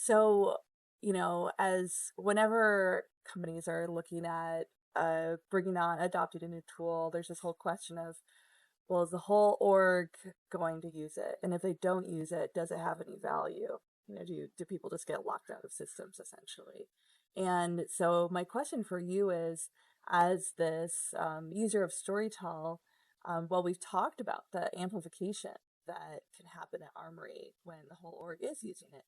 So, as whenever companies are looking at bringing on, adopting a new tool, there's this whole question of, well, is the whole org going to use it? And if they don't use it, does it have any value? Do people just get locked out of systems essentially? And so my question for you is, as this user of Storytell, well, we've talked about the amplification that can happen at Armory when the whole org is using it.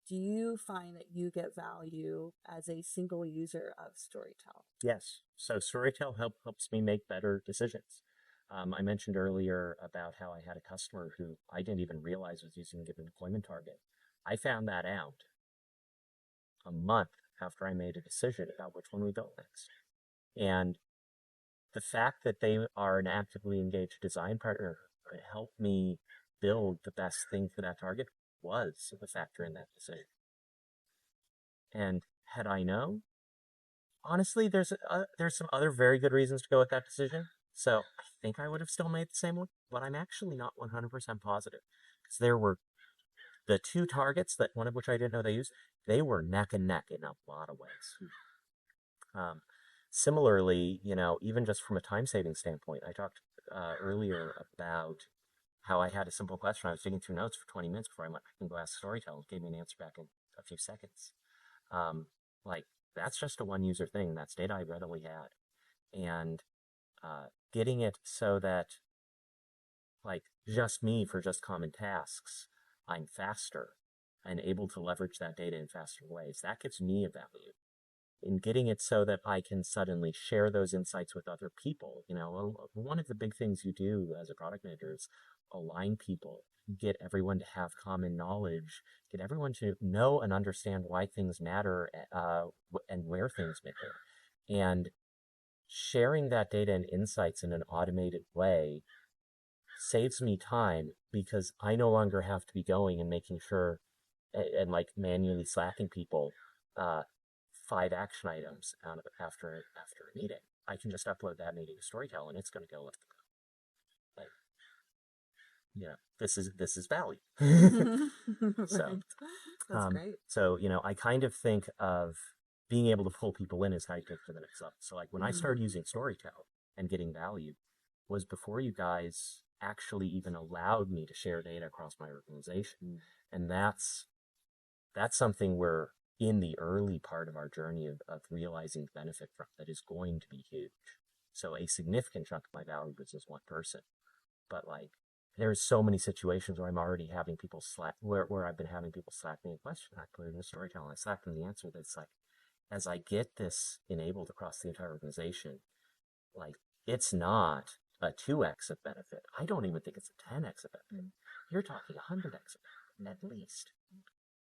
Do you find that you get value as a single user of Storytell? Yes. So Storytell helps me make better decisions. I mentioned earlier about how I had a customer who I didn't even realize was using a given deployment target. I found that out a month after I made a decision about which one we built next. And the fact that they are an actively engaged design partner could help me build the best thing for that target was a factor in that decision. And had I known, honestly, there's some other very good reasons to go with that decision. So I think I would have still made the same one, but I'm actually not 100% positive because there were the two targets that one of which I didn't know they used. They were neck and neck in a lot of ways. Um, Similarly, even just from a time saving standpoint, I talked earlier about how I had a simple question. I was digging through notes for 20 minutes before I went back and go ask Storytell. It gave me an answer back in a few seconds. Um, like that's just a one user thing. That's data I readily had. And getting it so that like just me for just common tasks, I'm faster and able to leverage that data in faster ways. That gives me a value. In getting it so that I can suddenly share those insights with other people. One of the big things you do as a product manager is align people, get everyone to have common knowledge, get everyone to know and understand why things matter and where things matter. And sharing that data and insights in an automated way saves me time because I no longer have to be going and making sure and like manually slacking people 5 action items after a meeting. I can just upload that meeting to Storytell and it's going to go with like this is value. So Right. That's great. I kind of think of being able to pull people in as how you get to the next level. So like when I Mhm. started using Storytell and getting value was before you guys actually even allowed me to share data across my organization. And that's something we're in the early part of our journey of realizing the benefit from that is going to be huge. So a significant chunk of my value is just one person. But like there's so many situations where I'm already having people where I've been having people slack me a question. I put it in a Storytell and I slack them the answer that's like, as I get this enabled across the entire organization, like it's not a 2x of benefit. I don't even think it's a 10x of benefit. You're talking 100x of benefit at least.